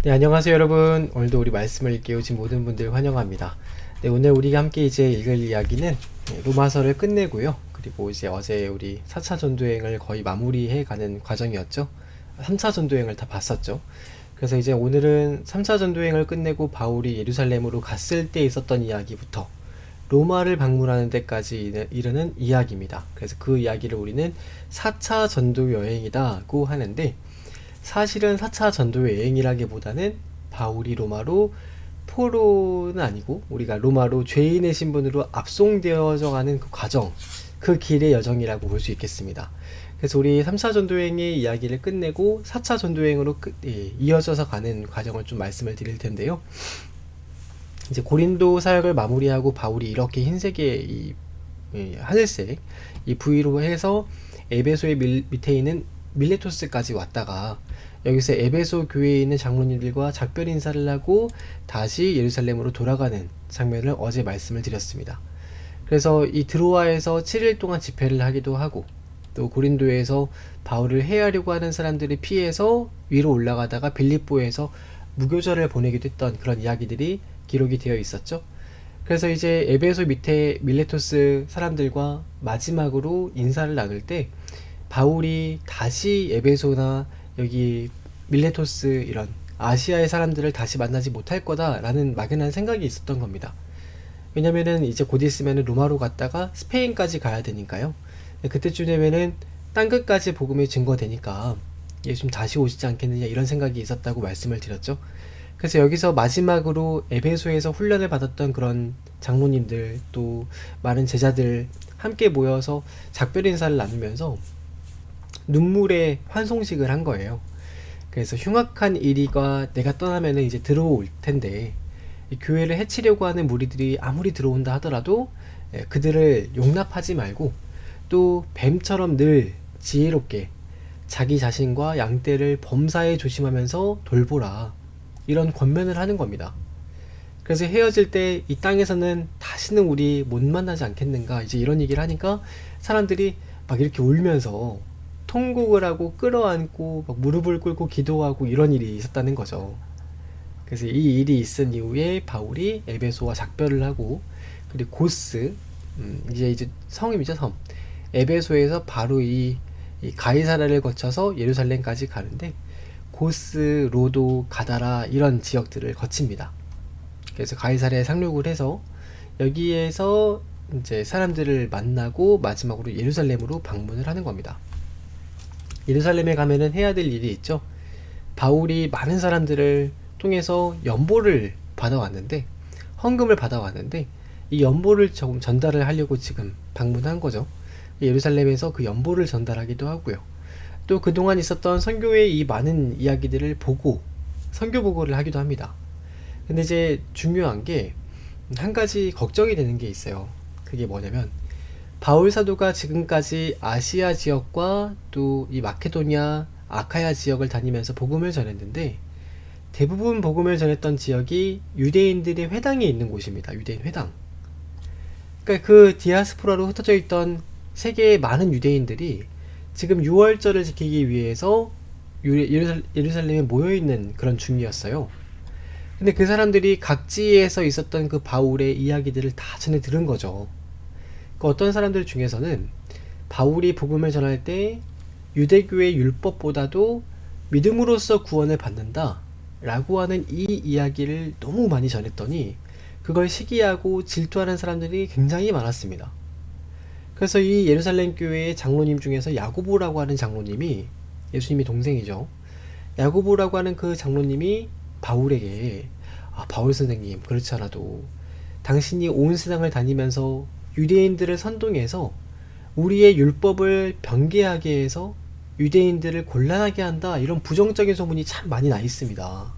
네, 안녕하세요 여러분. 오늘도 우리 말씀을 깨우친 모든 분들 환영합니다. 네, 오늘 우리가 함께 이제 읽을 이야기는 로마서를 끝내고요. 그리고 이제 어제 우리 4차 전도여행을 거의 마무리해 가는 과정이었죠. 3차 전도여행을 다 봤었죠. 그래서 이제 오늘은 3차 전도여행을 끝내고 바울이 예루살렘으로 갔을 때 있었던 이야기부터 로마를 방문하는 데까지 이르는 이야기입니다. 그래서 그 이야기를 우리는 4차 전도여행이라고 하는데, 사실은 4차 전도 여행이라기보다는 바울이 로마로 포로는 아니고 우리가 로마로 죄인의 신분으로 압송되어져 가는 그 과정, 그 길의 여정이라고 볼 수 있겠습니다. 그래서 우리 3차 전도 여행의 이야기를 끝내고 4차 전도 여행으로 이어져서 가는 과정을 좀 말씀을 드릴 텐데요. 이제 고린도 사역을 마무리하고 바울이 이렇게 흰색의 이 하늘색 이 부위로 해서 에베소의 밑에 있는 밀레토스까지 왔다가 여기서 에베소 교회에 있는 장로님들과 작별 인사를 하고 다시 예루살렘으로 돌아가는 장면을 어제 말씀을 드렸습니다. 그래서 이 드로아에서 7일 동안 집회를 하기도 하고, 또 고린도에서 바울을 해하려고 하는 사람들을 피해서 위로 올라가다가 빌립보에서 무교절을 보내기도 했던 그런 이야기들이 기록이 되어 있었죠. 그래서 이제 에베소 밑에 밀레토스 사람들과 마지막으로 인사를 나눌 때 바울이 다시 에베소나 여기 밀레토스 이런 아시아의 사람들을 다시 만나지 못할 거다라는 막연한 생각이 있었던 겁니다. 왜냐면은 이제 곧 있으면은 로마로 갔다가 스페인까지 가야 되니까요. 그때쯤 되면은 땅끝까지 복음이 증거되니까 예수님 다시 오시지 않겠느냐 이런 생각이 있었다고 말씀을 드렸죠. 그래서 여기서 마지막으로 에베소에서 훈련을 받았던 그런 장로님들 또 많은 제자들 함께 모여서 작별 인사를 나누면서 눈물의 환송식을 한 거예요. 그래서 흉악한 이리가 내가 떠나면은 이제 들어올 텐데, 이 교회를 해치려고 하는 무리들이 아무리 들어온다 하더라도 그들을 용납하지 말고 또 뱀처럼 늘 지혜롭게 자기 자신과 양떼를 범사에 조심하면서 돌보라, 이런 권면을 하는 겁니다. 그래서 헤어질 때 이 땅에서는 다시는 우리 못 만나지 않겠는가 이제 이런 얘기를 하니까 사람들이 막 이렇게 울면서 통곡을 하고 끌어안고 막 무릎을 꿇고 기도하고 이런 일이 있었다는 거죠. 그래서 이 일이 있은 이후에 바울이 에베소와 작별을 하고, 그리고 고스, 이제 성임이죠, 섬. 에베소에서 바로 이 가이사라를 거쳐서 예루살렘까지 가는데, 고스, 로도, 가다라 이런 지역들을 거칩니다. 그래서 가이사라에 상륙을 해서 여기에서 이제 사람들을 만나고 마지막으로 예루살렘으로 방문을 하는 겁니다. 예루살렘에 가면은 해야 될 일이 있죠. 바울이 많은 사람들을 통해서 연보를 받아왔는데, 헌금을 받아왔는데, 이 연보를 조금 전달을 하려고 지금 방문한 거죠. 예루살렘에서 그 연보를 전달하기도 하고요. 또 그동안 있었던 선교의 이 많은 이야기들을 보고 선교 보고를 하기도 합니다. 근데 이제 중요한 게 한 가지 걱정이 되는 게 있어요. 그게 뭐냐면, 바울 사도가 지금까지 아시아 지역과 또 이 마케도니아, 아카야 지역을 다니면서 복음을 전했는데, 대부분 복음을 전했던 지역이 유대인들의 회당이 있는 곳입니다. 유대인 회당. 그러니까 그 디아스포라로 흩어져 있던 세계의 많은 유대인들이 지금 유월절을 지키기 위해서 예루살렘에 모여있는 그런 중이었어요. 근데 그 사람들이 각지에서 있었던 그 바울의 이야기들을 다 전해 들은 거죠. 그 어떤 사람들 중에서는 바울이 복음을 전할 때 유대교의 율법보다도 믿음으로써 구원을 받는다 라고 하는 이 이야기를 너무 많이 전했더니 그걸 시기하고 질투하는 사람들이 굉장히 많았습니다. 그래서 이 예루살렘 교회의 장로님 중에서 야고보라고 하는 장로님이, 예수님의 동생이죠, 야고보라고 하는 그 장로님이 바울에게, 바울 선생님, 그렇지 않아도 당신이 온 세상을 다니면서 유대인들을 선동해서 우리의 율법을 변개하게 해서 유대인들을 곤란하게 한다, 이런 부정적인 소문이 참 많이 나 있습니다.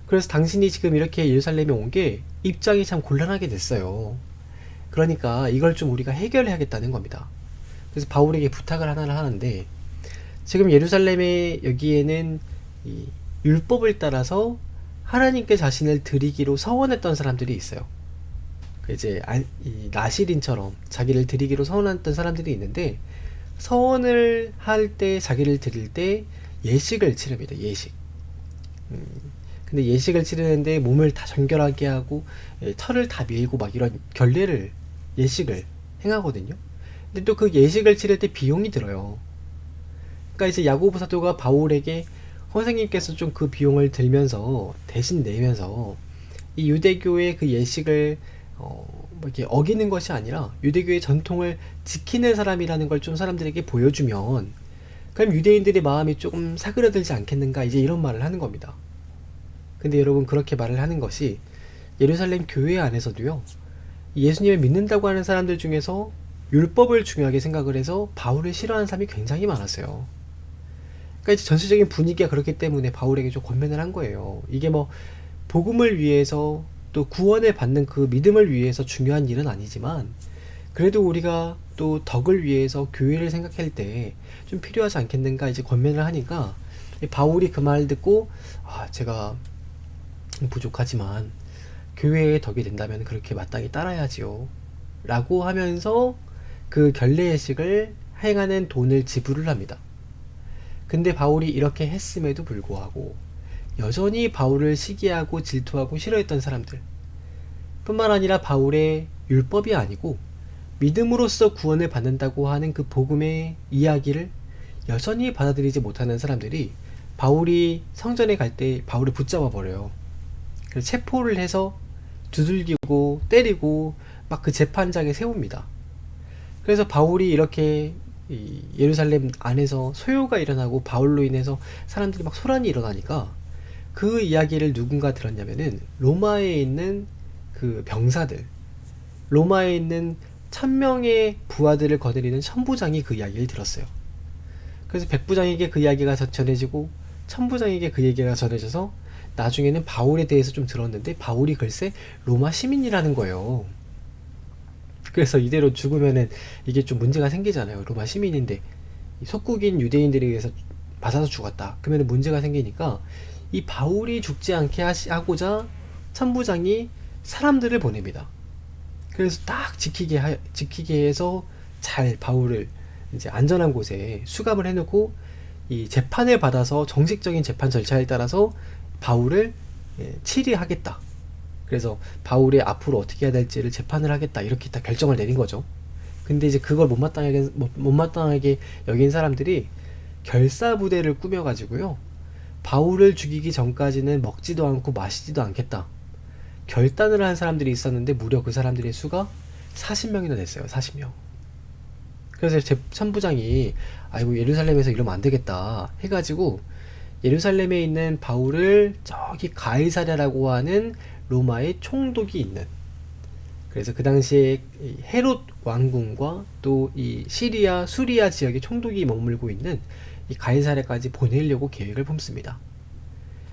그래서 당신이 지금 이렇게 예루살렘에 온 게 입장이 참 곤란하게 됐어요. 그러니까 이걸 좀 우리가 해결해야겠다는 겁니다. 그래서 바울에게 부탁을 하나를 하는데, 지금 예루살렘에 여기에는 이 율법을 따라서 하나님께 자신을 드리기로 서원했던 사람들이 있어요. 이제 이 나실인처럼 자기를 드리기로 서원했던 사람들이 있는데, 서원을 할 때 자기를 드릴 때 예식을 치릅니다. 예식. 근데 예식을 치르는데 몸을 다 정결하게 하고 털을 다 밀고 막 이런 결례를 예식을 행하거든요. 근데 또 그 예식을 치를 때 비용이 들어요. 그러니까 이제 야고보 사도가 바울에게 선생님께서 좀 그 비용을 들면서 대신 내면서 이 유대교의 그 예식을 뭐 이렇게 어기는 것이 아니라 유대교의 전통을 지키는 사람이라는 걸 좀 사람들에게 보여주면 그럼 유대인들의 마음이 조금 사그라들지 않겠는가, 이제 이런 말을 하는 겁니다. 근데 여러분, 그렇게 말을 하는 것이 예루살렘 교회 안에서도요, 예수님을 믿는다고 하는 사람들 중에서 율법을 중요하게 생각을 해서 바울을 싫어하는 사람이 굉장히 많았어요. 그러니까 이제 전체적인 분위기가 그렇기 때문에 바울에게 좀 권면을 한 거예요. 이게 뭐 복음을 위해서 또 구원을 받는 그 믿음을 위해서 중요한 일은 아니지만 그래도 우리가 또 덕을 위해서 교회를 생각할 때 좀 필요하지 않겠는가, 이제 권면을 하니까 바울이 그 말 듣고 제가 부족하지만 교회의 덕이 된다면 그렇게 마땅히 따라야지요 라고 하면서 그 결례예식을 행하는 돈을 지불을 합니다. 근데 바울이 이렇게 했음에도 불구하고 여전히 바울을 시기하고 질투하고 싫어했던 사람들, 뿐만 아니라 바울의 율법이 아니고 믿음으로써 구원을 받는다고 하는 그 복음의 이야기를 여전히 받아들이지 못하는 사람들이 바울이 성전에 갈 때 바울을 붙잡아 버려요. 그래서 체포를 해서 두들기고 때리고 막 그 재판장에 세웁니다. 그래서 바울이 이렇게 이 예루살렘 안에서 소요가 일어나고 바울로 인해서 사람들이 막 소란이 일어나니까 그 이야기를 누군가 들었냐면은 로마에 있는 그 병사들, 로마에 있는 1000명의 부하들을 거느리는 천부장이 그 이야기를 들었어요. 그래서 백부장에게 그 이야기가 전해지고 천부장에게 그 얘기가 전해져서 나중에는 바울에 대해서 좀 들었는데 바울이 글쎄 로마 시민이라는 거예요. 그래서 이대로 죽으면은 이게 좀 문제가 생기잖아요. 로마 시민인데 속국인 유대인들에 의해서 맞아서 죽었다. 그러면 문제가 생기니까 이 바울이 죽지 않게 하고자 천부장이 사람들을 보냅니다. 그래서 딱 지키게 해서 잘 바울을 이제 안전한 곳에 수감을 해놓고 이 재판을 받아서 정식적인 재판 절차에 따라서 바울을 치리하겠다. 그래서 바울이 앞으로 어떻게 해야 될지를 재판을 하겠다, 이렇게 딱 결정을 내린 거죠. 근데 이제 그걸 못마땅하게 여긴 사람들이 결사부대를 꾸며가지고요, 바울을 죽이기 전까지는 먹지도 않고 마시지도 않겠다 결단을 한 사람들이 있었는데 무려 그 사람들의 수가 40명이나 됐어요. 40명. 그래서 천부장이 아이고 예루살렘에서 이러면 안 되겠다 해가지고 예루살렘에 있는 바울을 저기 가이사랴라고 하는 로마의 총독이 있는, 그래서 그 당시에 헤롯 왕궁과 또 이 시리아 수리아 지역의 총독이 머물고 있는 이 가이사랴까지 보내려고 계획을 품습니다.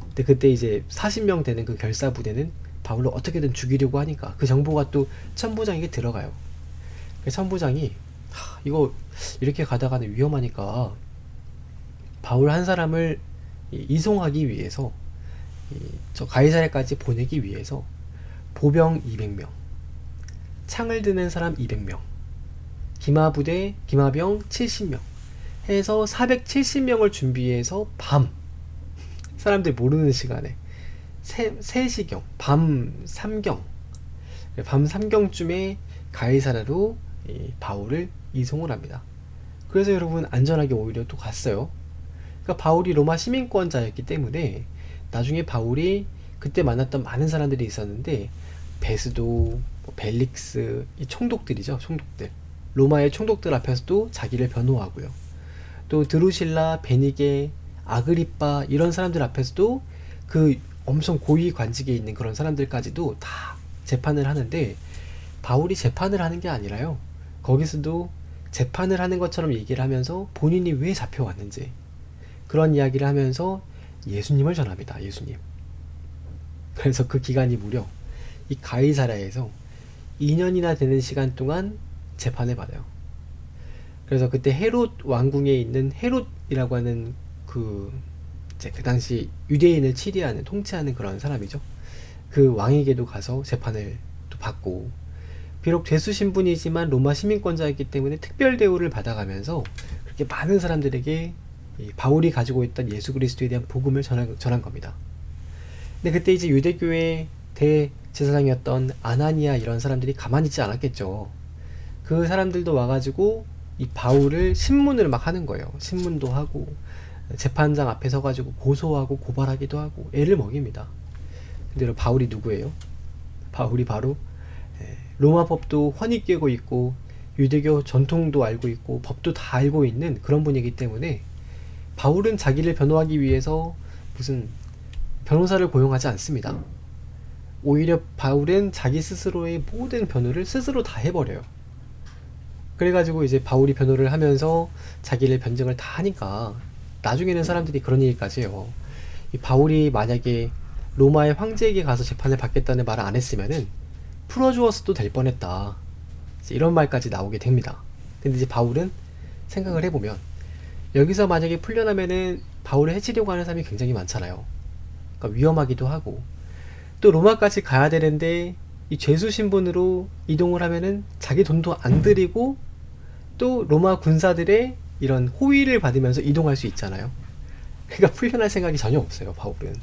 근데 그때 이제 40명 되는 그 결사 부대는 바울을 어떻게든 죽이려고 하니까 그 정보가 또 천부장에게 들어가요. 그 천부장이 이거 이렇게 가다가는 위험하니까 바울 한 사람을 이송하기 위해서 저 가이사랴까지 보내기 위해서 보병 200명, 창을 드는 사람 200명, 기마병 70명 해서 470명을 준비해서 밤, 사람들이 모르는 시간에 3시경, 밤 3경쯤에 가이사랴로 바울을 이송을 합니다. 그래서 여러분 안전하게 오히려 또 갔어요. 그러니까 바울이 로마 시민권자였기 때문에 나중에 바울이 그때 만났던 많은 사람들이 있었는데 베스도, 벨릭스, 이 총독들이죠. 총독들. 로마의 총독들 앞에서도 자기를 변호하고요. 또 드루실라, 베니게, 아그리빠 이런 사람들 앞에서도 그 엄청 고위 관직에 있는 그런 사람들까지도 다 재판을 하는데 바울이 재판을 하는 게 아니라요. 거기서도 재판을 하는 것처럼 얘기를 하면서 본인이 왜 잡혀왔는지 그런 이야기를 하면서 예수님을 전합니다. 예수님. 그래서 그 기간이 무려 이 가이사랴에서 2년이나 되는 시간 동안 재판을 받아요. 그래서 그때 헤롯 왕궁에 있는 헤롯이라고 하는 그 당시 유대인을 치리하는, 통치하는 그런 사람이죠. 그 왕에게도 가서 재판을 또 받고, 비록 죄수 신분이지만 로마 시민권자였기 때문에 특별 대우를 받아가면서 그렇게 많은 사람들에게 바울이 가지고 있던 예수 그리스도에 대한 복음을 전한 겁니다. 근데 그때 이제 유대교의 대제사장이었던 아나니아 이런 사람들이 가만히 있지 않았겠죠. 그 사람들도 와가지고 이 바울을 신문을 막 하는 거예요. 신문도 하고 재판장 앞에 서가지고 고소하고 고발하기도 하고 애를 먹입니다. 근데 바울이 누구예요? 바울이 바로 로마 법도 훤히 꿰고 있고 유대교 전통도 알고 있고 법도 다 알고 있는 그런 분이기 때문에 바울은 자기를 변호하기 위해서 무슨 변호사를 고용하지 않습니다. 오히려 바울은 자기 스스로의 모든 변호를 스스로 다 해버려요. 그래가지고 이제 바울이 변호를 하면서 자기를 변증을 다 하니까 나중에는 사람들이 그런 얘기까지 해요. 이 바울이 만약에 로마의 황제에게 가서 재판을 받겠다는 말을 안 했으면은 풀어주었어도 될 뻔했다. 이런 말까지 나오게 됩니다. 근데 이제 바울은 생각을 해보면 여기서 만약에 풀려나면은 바울을 해치려고 하는 사람이 굉장히 많잖아요. 그러니까 위험하기도 하고 또 로마까지 가야 되는데 이 죄수 신분으로 이동을 하면은 자기 돈도 안 들이고 또 로마 군사들의 이런 호의를 받으면서 이동할 수 있잖아요. 그러니까 풀려날 생각이 전혀 없어요, 바울은.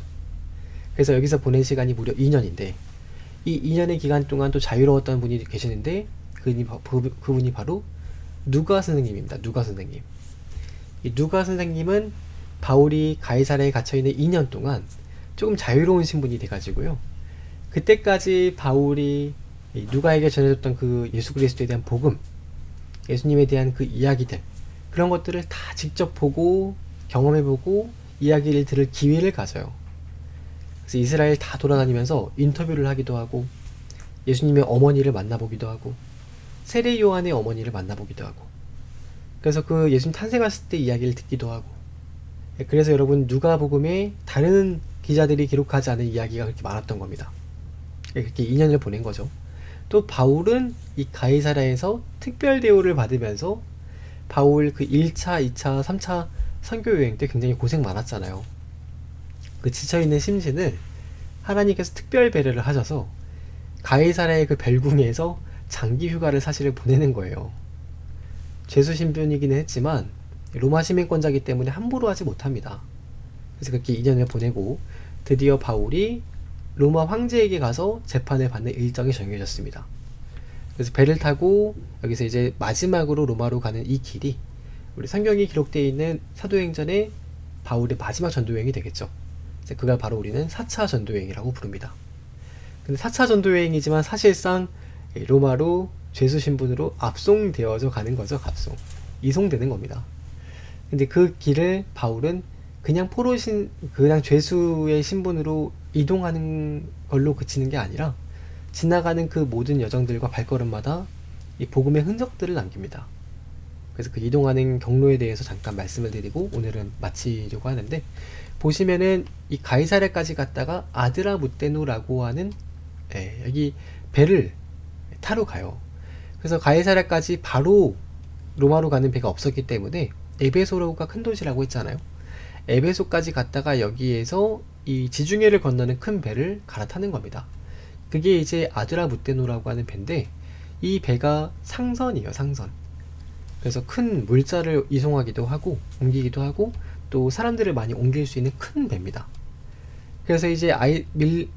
그래서 여기서 보낸 시간이 무려 2년인데 이 2년의 기간 동안 또 자유로웠던 분이 계시는데 그분이 바로 누가 선생님입니다. 누가 선생님. 이 누가 선생님은 바울이 가이사랴에 갇혀있는 2년 동안 조금 자유로운 신분이 돼가지고요. 그때까지 바울이 누가에게 전해줬던 그 예수 그리스도에 대한 복음, 예수님에 대한 그 이야기들, 그런 것들을 다 직접 보고 경험해보고 이야기를 들을 기회를 가져요. 그래서 이스라엘 다 돌아다니면서 인터뷰를 하기도 하고 예수님의 어머니를 만나보기도 하고 세례 요한의 어머니를 만나보기도 하고 그래서 그 예수님 탄생하실 때 이야기를 듣기도 하고 그래서 여러분 누가복음에 다른 기자들이 기록하지 않은 이야기가 그렇게 많았던 겁니다. 그렇게 2년을 보낸 거죠. 또 바울은 이 가이사랴에서 특별 대우를 받으면서 바울 그 1차, 2차, 3차 선교 여행 때 굉장히 고생 많았잖아요. 그 지쳐있는 심신을 하나님께서 특별 배려를 하셔서 가이사랴의 그 별궁에서 장기 휴가를 사실을 보내는 거예요. 죄수 신분이기는 했지만 로마 시민권자이기 때문에 함부로 하지 못합니다. 그래서 그렇게 2년을 보내고 드디어 바울이 로마 황제에게 가서 재판을 받는 일정이 정해졌습니다. 그래서 배를 타고 여기서 이제 마지막으로 로마로 가는 이 길이 우리 성경이 기록되어 있는 사도행전의 바울의 마지막 전도여행이 되겠죠. 그걸 바로 우리는 4차 전도여행이라고 부릅니다. 근데 4차 전도여행이지만 사실상 로마로 죄수 신분으로 압송되어져 가는 거죠. 이송되는 겁니다. 근데 그 길을 바울은 그냥 그냥 죄수의 신분으로 이동하는 걸로 그치는 게 아니라 지나가는 그 모든 여정들과 발걸음마다 이 복음의 흔적들을 남깁니다. 그래서 그 이동하는 경로에 대해서 잠깐 말씀을 드리고 오늘은 마치려고 하는데 보시면은 이 가이사랴까지 갔다가 아드라무테노라고 하는 여기 배를 타러 가요. 그래서 가이사랴까지 바로 로마로 가는 배가 없었기 때문에 에베소가 큰 도시라고 했잖아요. 에베소까지 갔다가 여기에서 이 지중해를 건너는 큰 배를 갈아타는 겁니다. 그게 이제 아드라무테노라고 하는 배인데 이 배가 상선이에요. 상선. 그래서 큰 물자를 이송하기도 하고 옮기기도 하고 또 사람들을 많이 옮길 수 있는 큰 배입니다. 그래서 이제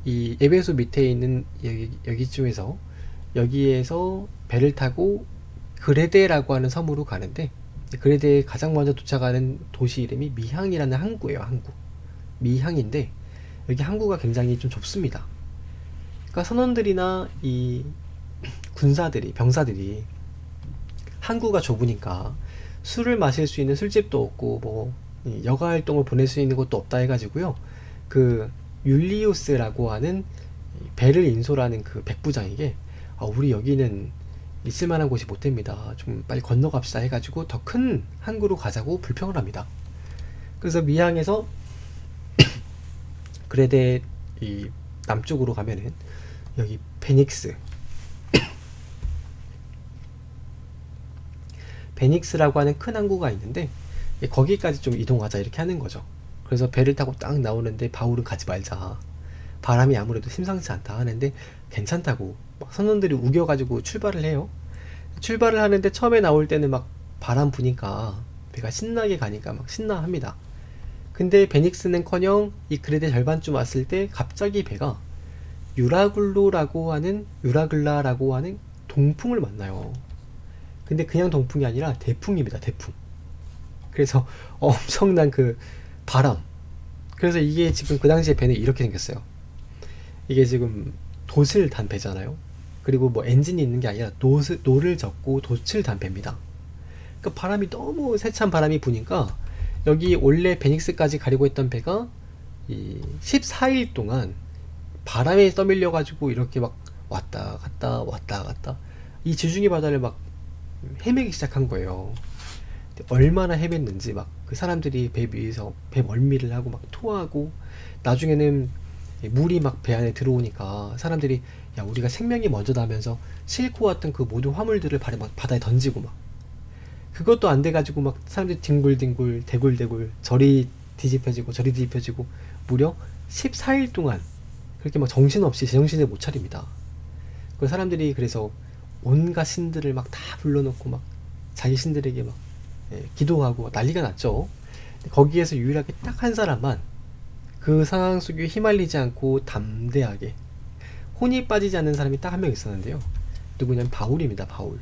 이 에베소 밑에 있는 여기쯤에서 여기에서 배를 타고 그레데라고 하는 섬으로 가는데 그레데에 가장 먼저 도착하는 도시 이름이 미항이라는 항구예요. 항구. 미항인데 여기 항구가 굉장히 좀 좁습니다. 그러니까 선원들이나 이 병사들이 항구가 좁으니까 술을 마실 수 있는 술집도 없고 뭐 여가 활동을 보낼 수 있는 곳도 없다 해가지고요. 그 율리우스라고 하는 배를 인솔하는 그 백부장에게 우리 여기는 있을만한 곳이 못 됩니다. 좀 빨리 건너갑시다 해가지고 더 큰 항구로 가자고 불평을 합니다. 그래서 미항에서 그레데 이 남쪽으로 가면은 여기 베닉스라고 하는 큰 항구가 있는데 거기까지 좀 이동하자 이렇게 하는 거죠. 그래서 배를 타고 딱 나오는데 바울은 가지 말자. 바람이 아무래도 심상치 않다 하는데 괜찮다고 막 선원들이 우겨가지고 출발을 해요. 출발을 하는데 처음에 나올 때는 막 바람 부니까 배가 신나게 가니까 막 신나합니다. 근데 베닉스는커녕 이 그레데 절반쯤 왔을 때 갑자기 배가 유라글라라고 하는 동풍을 만나요. 근데 그냥 동풍이 아니라 대풍입니다. 대풍. 그래서 엄청난 그 바람. 그래서 이게 지금 그 당시에 배는 이렇게 생겼어요. 이게 지금 돛을 단 배잖아요. 그리고 뭐 엔진이 있는 게 아니라 노를 젓고 돛을 단 배입니다. 그 바람이 너무 세찬 바람이 부니까 여기 원래 베닉스까지 가려고 했던 배가 이 14일 동안 바람에 떠밀려 가지고 이렇게 막 왔다 갔다 왔다 갔다 이 지중해 바다를 막 헤매기 시작한 거예요. 얼마나 헤맸는지 막 그 사람들이 배 위에서 배 멀미를 하고 막 토하고 나중에는 물이 막 배 안에 들어오니까 사람들이 야 우리가 생명이 먼저다 하면서 싣고 왔던 그 모든 화물들을 바다에 던지고 막 그것도 안 돼가지고 막 사람들이 뒹굴뒹굴 대굴대굴 저리 뒤집혀지고 저리 뒤집혀지고 무려 14일 동안 그렇게 막 정신없이 제정신을 못 차립니다. 그 사람들이 그래서 온갖 신들을 막 다 불러놓고 막 자기 신들에게 막 기도하고 난리가 났죠. 거기에서 유일하게 딱 한 사람만 그 상황 속에 휘말리지 않고 담대하게 혼이 빠지지 않는 사람이 딱 한 명 있었는데요. 누구냐면 바울입니다. 바울.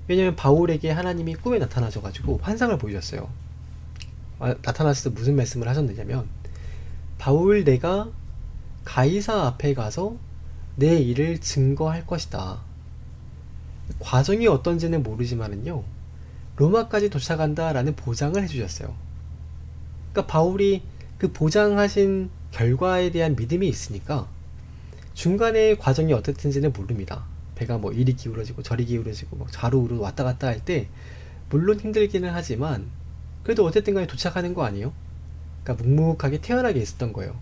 왜냐면 바울에게 하나님이 꿈에 나타나셔가지고 환상을 보여줬어요. 나타났을 때 무슨 말씀을 하셨느냐면 바울 내가 가이사 앞에 가서 내 일을 증거할 것이다. 과정이 어떤지는 모르지만은요 로마까지 도착한다 라는 보장을 해주셨어요. 그러니까 바울이 그 보장하신 결과에 대한 믿음이 있으니까 중간에 과정이 어떻든지는 모릅니다. 배가 뭐 이리 기울어지고 저리 기울어지고 막 좌로우로 왔다 갔다 할 때 물론 힘들기는 하지만 그래도 어쨌든 간에 도착하는 거 아니에요? 그러니까 묵묵하게 태연하게 있었던 거예요.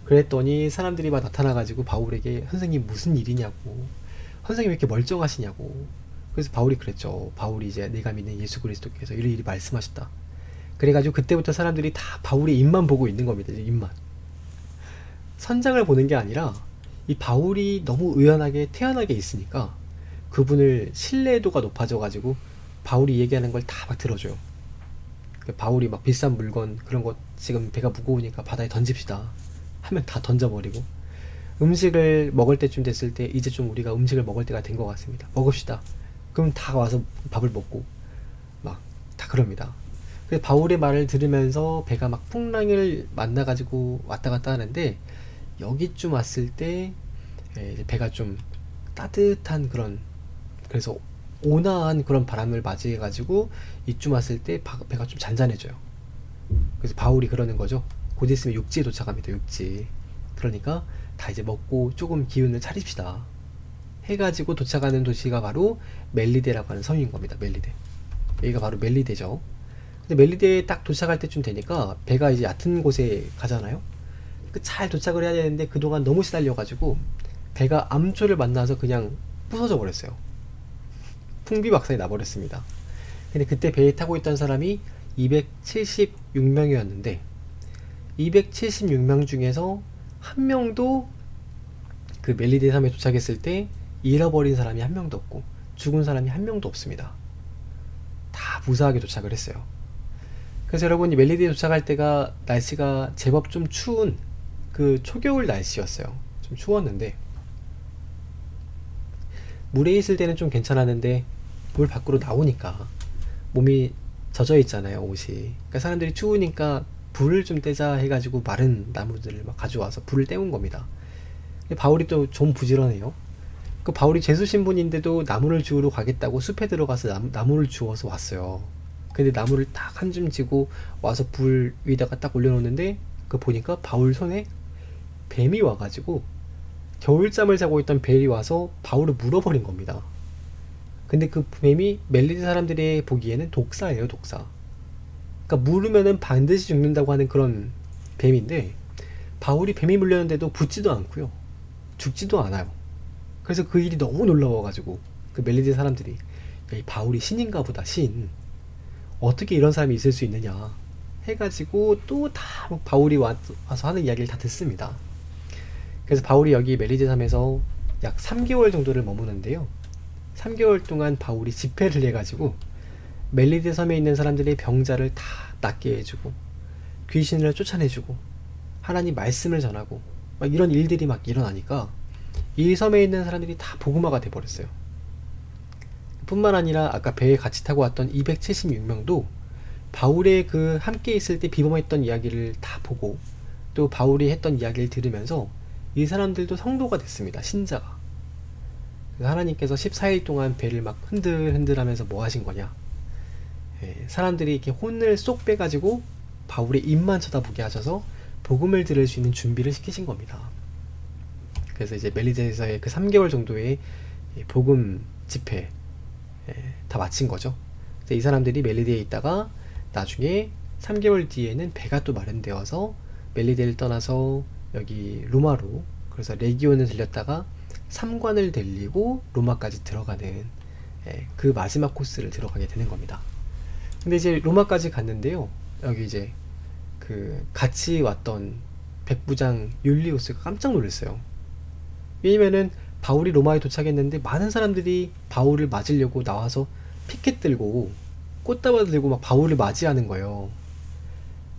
그랬더니 사람들이 막 나타나가지고 바울에게 선생님 무슨 일이냐고, 선생님 왜 이렇게 멀쩡하시냐고. 그래서 바울이 그랬죠. 바울이 이제 내가 믿는 예수 그리스도께서 이리 말씀하셨다. 그래가지고 그때부터 사람들이 다 바울의 입만 보고 있는 겁니다. 이제 입만. 선장을 보는 게 아니라 이 바울이 너무 의연하게 태연하게 있으니까 그분을 신뢰도가 높아져가지고 바울이 얘기하는 걸 다 막 들어줘요. 바울이 막 비싼 물건 그런 거 지금 배가 무거우니까 바다에 던집시다 하면 다 던져버리고, 음식을 먹을 때쯤 됐을 때 이제 좀 우리가 음식을 먹을 때가 된 것 같습니다. 먹읍시다. 그럼 다 와서 밥을 먹고 막 다 그럽니다. 그래서 바울의 말을 들으면서 배가 막 풍랑을 만나가지고 왔다 갔다 하는데 여기쯤 왔을 때 배가 좀 따뜻한 그런, 그래서 온화한 그런 바람을 맞이해가지고 이쯤 왔을 때 배가 좀 잔잔해져요. 그래서 바울이 그러는 거죠. 곧 있으면 육지에 도착합니다. 육지. 그러니까 다 이제 먹고 조금 기운을 차립시다 해가지고 도착하는 도시가 바로 멜리데라고 하는 성인 겁니다. 멜리데. 여기가 바로 멜리데죠. 근데 멜리데에 딱 도착할 때쯤 되니까 배가 이제 얕은 곳에 가잖아요. 잘 도착을 해야 되는데 그동안 너무 시달려가지고 배가 암초를 만나서 그냥 부서져 버렸어요. 풍비박산이 나버렸습니다. 근데 그때 배에 타고 있던 사람이 276명이었는데 276명 중에서 한 명도 그 멜리데 섬에 도착했을 때 잃어버린 사람이 한 명도 없고 죽은 사람이 한 명도 없습니다. 다 무사하게 도착을 했어요. 그래서 여러분이 멜리데에 도착할 때가 날씨가 제법 좀 추운 그 초겨울 날씨였어요. 좀 추웠는데 물에 있을 때는 좀 괜찮았는데 물 밖으로 나오니까 몸이 젖어 있잖아요, 옷이. 그러니까 사람들이 추우니까 불을 좀 떼자 해가지고 마른 나무들을 막 가져와서 불을 때운 겁니다. 바울이 또 좀 부지런해요. 그 바울이 제수 신분인데도 나무를 주우러 가겠다고 숲에 들어가서 나무를 주워서 왔어요. 근데 나무를 딱 한 줌 지고 와서 불 위에다가 딱 올려놓는데 그 보니까 바울 손에 뱀이 와가지고 겨울잠을 자고 있던 뱀이 와서 바울을 물어버린 겁니다. 근데 그 뱀이 멜리데 사람들이 보기에는 독사예요, 독사. 그러니까 물으면은 반드시 죽는다고 하는 그런 뱀인데 바울이 뱀이 물렸는데도 붙지도 않고요, 죽지도 않아요. 그래서 그 일이 너무 놀라워가지고 그 멜리데 사람들이 야, 이 바울이 신인가 보다, 신. 어떻게 이런 사람이 있을 수 있느냐 해가지고 또 다 바울이 와서 하는 이야기를 다 듣습니다. 그래서 바울이 여기 멜리데 섬에서 약 3개월 정도를 머무는데요. 3개월 동안 바울이 집회를 해가지고 멜리데 섬에 있는 사람들의 병자를 다 낫게 해주고 귀신을 쫓아내주고 하나님 말씀을 전하고 막 이런 일들이 막 일어나니까 이 섬에 있는 사람들이 다 복음화가 돼버렸어요. 뿐만 아니라 아까 배에 같이 타고 왔던 276명도 바울의 그 함께 있을 때 비범했던 이야기를 다 보고 또 바울이 했던 이야기를 들으면서 이 사람들도 성도가 됐습니다. 신자가. 하나님께서 14일 동안 배를 막 흔들흔들 하면서 뭐 하신 거냐, 사람들이 이렇게 혼을 쏙 빼가지고 바울의 입만 쳐다보게 하셔서 복음을 들을 수 있는 준비를 시키신 겁니다. 그래서 이제 멜리데에서의 그 3개월 정도의 복음 집회 다 마친 거죠. 이 사람들이 멜리데에 있다가 나중에 3개월 뒤에는 배가 또 마련되어서 멜리데를 떠나서 여기 로마로, 그래서 레기온을 들렸다가 3관을 들리고 로마까지 들어가는 그 마지막 코스를 들어가게 되는 겁니다. 근데 이제 로마까지 갔는데요, 여기 이제 그 같이 왔던 백부장 율리우스가 깜짝 놀랐어요. 왜냐면은 바울이 로마에 도착했는데 많은 사람들이 바울을 맞으려고 나와서 피켓 들고 꽃다발 들고 막 바울을 맞이하는 거예요.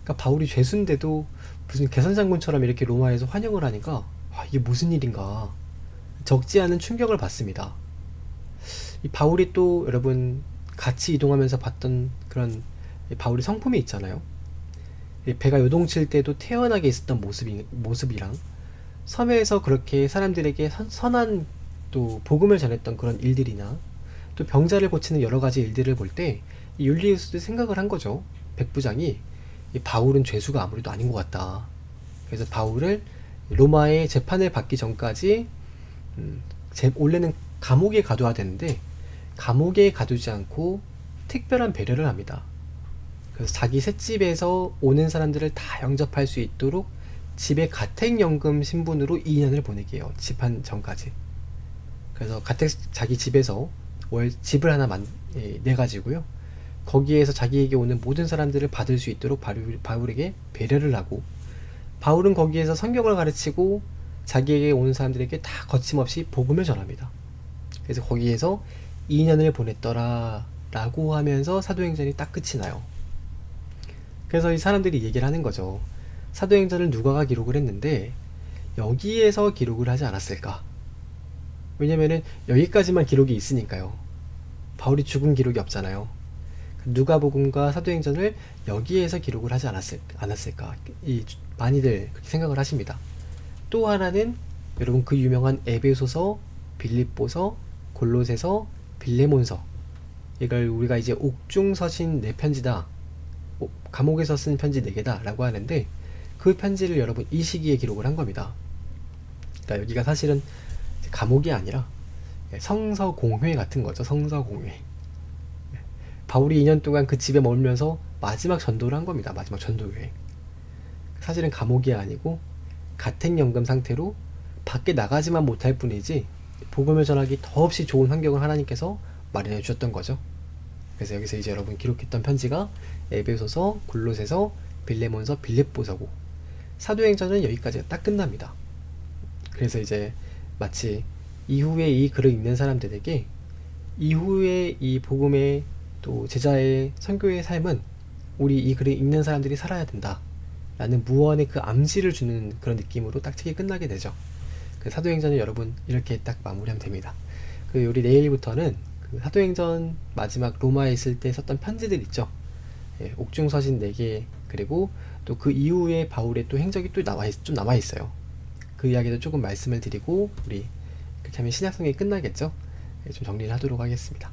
그러니까 바울이 죄수인데도 무슨 개선장군처럼 이렇게 로마에서 환영을 하니까 이게 무슨 일인가, 적지 않은 충격을 받습니다. 이 바울이 또 여러분 같이 이동하면서 봤던 그런 바울의 성품이 있잖아요. 배가 요동칠 때도 태연하게 있었던 모습이랑 섬에서 그렇게 사람들에게 선한 또 복음을 전했던 그런 일들이나 또 병자를 고치는 여러 가지 일들을 볼 때 율리우스도 생각을 한 거죠. 백부장이 이 바울은 죄수가 아무래도 아닌 것 같다. 그래서 바울을 로마의 재판을 받기 전까지 원래는 감옥에 가둬야 되는데 감옥에 가두지 않고 특별한 배려를 합니다. 그래서 자기 셋집에서 오는 사람들을 다 영접할 수 있도록 집에 가택연금 신분으로 2년을 보내게 해요. 집한 전까지. 그래서 자기 집에서 월 집을 하나 내가지고요, 거기에서 자기에게 오는 모든 사람들을 받을 수 있도록 바울에게 배려를 하고, 바울은 거기에서 성경을 가르치고 자기에게 오는 사람들에게 다 거침없이 복음을 전합니다. 그래서 거기에서 2년을 보냈더라 라고 하면서 사도행전이 딱 끝이 나요. 그래서 이 사람들이 얘기를 하는 거죠. 사도행전을 누가가 기록을 했는데 여기에서 기록을 하지 않았을까? 왜냐면은 여기까지만 기록이 있으니까요. 바울이 죽은 기록이 없잖아요. 누가복음과 사도행전을 여기에서 기록을 하지 않았을까? 많이들 그렇게 생각을 하십니다. 또 하나는 여러분 그 유명한 에베소서, 빌립보서, 골로새서, 빌레몬서, 이걸 우리가 이제 옥중서신 4편지다, 감옥에서 쓴 편지 4개다 라고 하는데 그 편지를 여러분 이 시기에 기록을 한 겁니다. 그러니까 여기가 사실은 감옥이 아니라 성서공회 같은 거죠. 성서공회. 바울이 2년 동안 그 집에 머물면서 마지막 전도를 한 겁니다. 마지막 전도여행. 사실은 감옥이 아니고 가택연금 상태로 밖에 나가지만 못할 뿐이지 복음을 전하기 더없이 좋은 환경을 하나님께서 마련해 주셨던 거죠. 그래서 여기서 이제 여러분 기록했던 편지가 에베소서, 골로새서, 빌레몬서, 빌립보서고, 사도행전은 여기까지 딱 끝납니다. 그래서 이제 마치 이후에 이 글을 읽는 사람들에게 이후에 이 복음의 또 제자의 선교의 삶은 우리 이 글을 읽는 사람들이 살아야 된다 라는 무언의 그 암시를 주는 그런 느낌으로 딱 책이 끝나게 되죠. 그 사도행전은 여러분 이렇게 딱 마무리하면 됩니다. 우리 내일부터는 그 사도행전 마지막 로마에 있을 때 썼던 편지들 있죠. 옥중서신 4개, 그리고 또 그 이후에 바울의 또 행적이 또 좀 남아있어요. 그 이야기도 조금 말씀을 드리고 우리 그렇게 하면 신약성이 끝나겠죠. 좀 정리를 하도록 하겠습니다.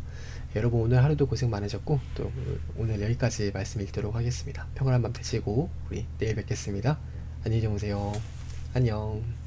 여러분 오늘 하루도 고생 많으셨고 또 오늘 여기까지 말씀 읽도록 하겠습니다. 평안한 밤 되시고 우리 내일 뵙겠습니다. 안녕히 주무세요. 안녕.